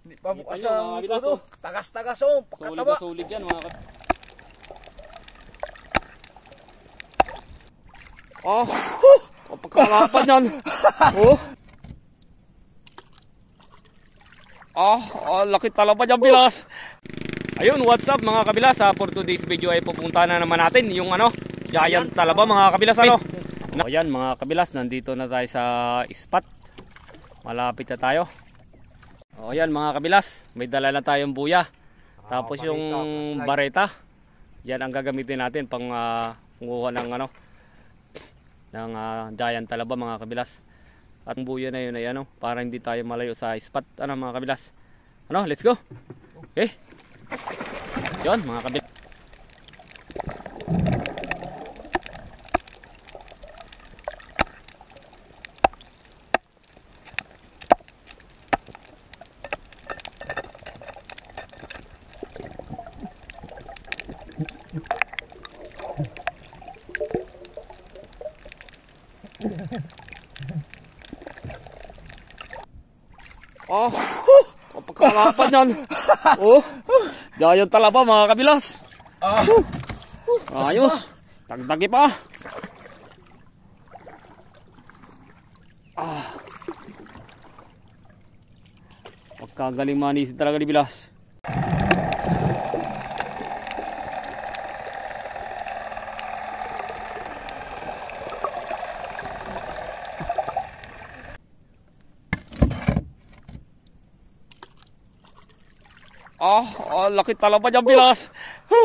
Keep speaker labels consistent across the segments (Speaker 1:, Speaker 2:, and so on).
Speaker 1: Hindi pa bukas
Speaker 2: Kita nyo,
Speaker 1: ang
Speaker 2: mga kabilas,
Speaker 1: ano.
Speaker 2: oh.
Speaker 1: Tagas-tagas oh.
Speaker 2: Solid
Speaker 1: Pagkataba.
Speaker 2: na solid yan mga kabilas. Oh, pagkalapan yan. Oh. Laki talaba dyan bilas. Ayun, what's up mga kabilas? For today's video ay pupunta na naman natin yung giant talaba mga kabilas Ayan mga kabilas, nandito na tayo sa spot. Malapit na tayo. Ayan mga kabilas, may dala na tayong buya. Tapos yung bareta. Yan ang gagamitin natin pang kumuha ng giant talaba mga kabilas. At ang buya na yun ay para hindi tayo malayo sa spot mga kabilas. Let's go. Okay. Yun mga kabilas. Pagkalapan yan. Giant talaba mga kabilas. Ayos. Tagdagi pa. Pagkagaling manisid talaga ni Bilas. Laki talaba dyan Bilas.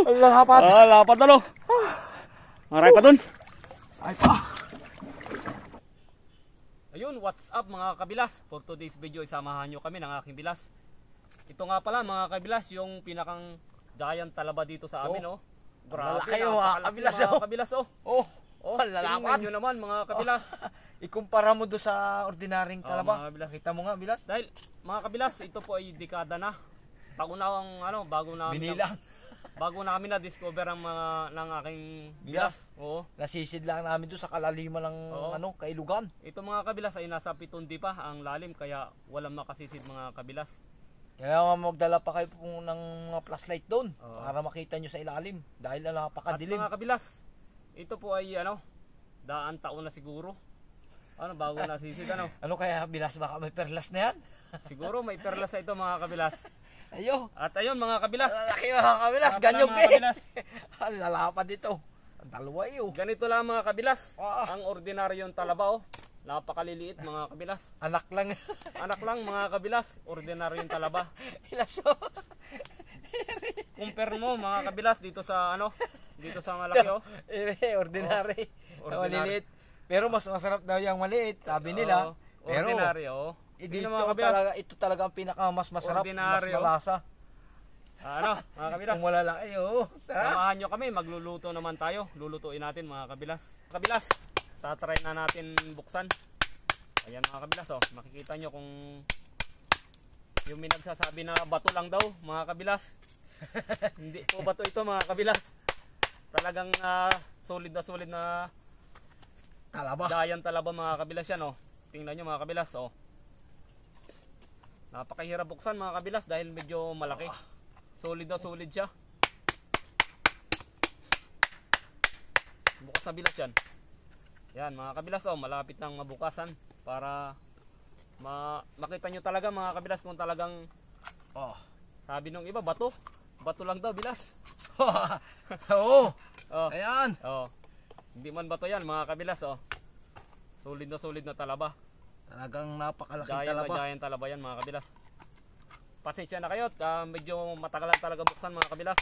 Speaker 1: Lapat.
Speaker 2: Lapat Maray pa dun.
Speaker 1: Ay pa.
Speaker 2: Ayun, what's up mga kabilas? For today's video, isamahan nyo kami ng aking bilas. Ito nga pala mga kabilas, yung pinakang giant talaba dito sa amin. Grabe,
Speaker 1: lalaki mga kabilas.
Speaker 2: Mga kabilas
Speaker 1: lalapan.
Speaker 2: Tingnan nyo naman mga kabilas.
Speaker 1: Ikumpara mo doon sa ordinaryong talaba. Kita mo nga bilas.
Speaker 2: Dahil mga kabilas, ito po ay dekada na. Taon na bago namin na-discover ang mga ng aking bilas.
Speaker 1: Nasisid lang namin doon sa kalaliman ng kailugan.
Speaker 2: Ito mga kabilas ay nasa 7 pa ang lalim kaya walang makasisid mga kabilas.
Speaker 1: Kaya magdala pa kayo ng mga flashlight doon para makita nyo sa ilalim dahil napakadilim.
Speaker 2: At mga kabilas, ito po ay daan taon na siguro. Bago nasisid
Speaker 1: Ano kaya bilas, baka may perlas na yan?
Speaker 2: Siguro may perlas na ito mga kabilas. At ayun mga kabilas.
Speaker 1: Laki mga kabilas, ganyog lalapan dito. Ang dalawa
Speaker 2: Ganito lang mga kabilas. Ang ordinaryong talaba napakaliliit mga kabilas.
Speaker 1: Anak lang
Speaker 2: mga kabilas, ordinaryong talaba. Compare mo mga kabilas dito sa dito sa malaki
Speaker 1: ordinary. Maliliit. Pero mas masarap daw yung maliit, sabi nila.
Speaker 2: Ordinaryo.
Speaker 1: Ito talaga ang pinakamas masarap, mas malasa.
Speaker 2: Mga kabilas?
Speaker 1: Kung malalaki,
Speaker 2: samahan nyo kami, magluluto naman tayo. Lulutuin natin mga kabilas. Kabilas, tatry na natin buksan. Ayan mga kabilas, makikita nyo kung yung may nagsasabi na bato lang daw mga kabilas. Hindi po bato ito mga kabilas. Talagang solid na
Speaker 1: talaba.
Speaker 2: Giant talaba mga kabilas yan. Tingnan nyo mga kabilas. Napakahirap buksan mga kabilas dahil medyo malaki. Solid siya. Bukas sa bilas yan. Yan mga kabilas, malapit nang mabukasan para makita nyo talaga mga kabilas kung talagang sabi nung iba bato lang daw bilas.
Speaker 1: Ayan.
Speaker 2: Hindi man bato yan mga kabilas. Solid na talaba.
Speaker 1: Talagang napakalaking talaba.
Speaker 2: Giant talaba yan mga kabilas. Pasensya na kayo, medyo matagalan talaga buksan mga kabilas.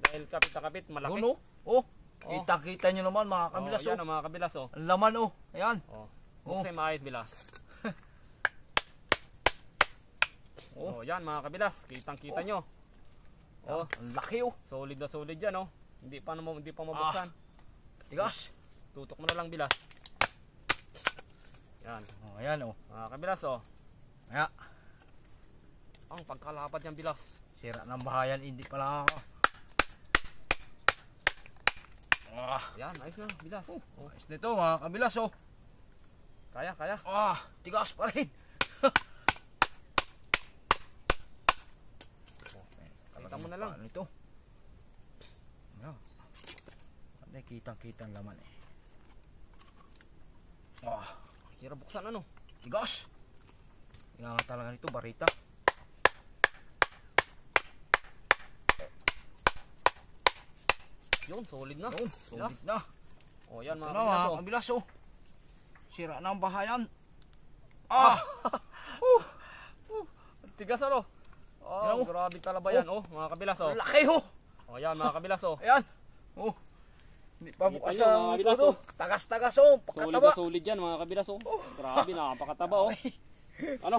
Speaker 2: Dahil kapit na kapit, malaki.
Speaker 1: Kita nyo naman mga kabilas.
Speaker 2: Yan mga kabilas.
Speaker 1: Ang laman ayan.
Speaker 2: Buksan maayos bilas. Yan mga kabilas, kitang-kita nyo.
Speaker 1: Ang laki
Speaker 2: Solid yan Hindi pa mabuksan.
Speaker 1: Tigas.
Speaker 2: Tutok mo na lang bilas. Yan.
Speaker 1: Ayan
Speaker 2: mga kabilas ang pagkalapat niyang bilas.
Speaker 1: Sira ng bahayan, hindi pala ako.
Speaker 2: Yan, ayos na bilas.
Speaker 1: Ayos nito mga kabilas
Speaker 2: Kaya.
Speaker 1: Tigas pa rin. Ano ito? Ayan. Hindi, kitang-kitang laman eh.
Speaker 2: Hirap buksan ano.
Speaker 1: Tigas! Nga nga talaga nito, barita.
Speaker 2: Yun, solid na.
Speaker 1: Yun, solid na.
Speaker 2: O yan mga
Speaker 1: Ito na
Speaker 2: kabilas.
Speaker 1: mga kabilas oh. Sira na ang bahayan.
Speaker 2: Tigas ano.
Speaker 1: Yan, oh.
Speaker 2: Grabe talaba yan mga kabilas oh.
Speaker 1: Laki oh.
Speaker 2: O yan mga kabilas oh.
Speaker 1: Ayan. Oh. Hindi pa bukas
Speaker 2: Kita nyo, mga
Speaker 1: ang
Speaker 2: kabilas,
Speaker 1: todo.
Speaker 2: oh.
Speaker 1: Tagas-tagas oh.
Speaker 2: Solid
Speaker 1: Pakataba.
Speaker 2: na solid yan mga kabilas oh. Grabe, nakapakataba oh. Ano?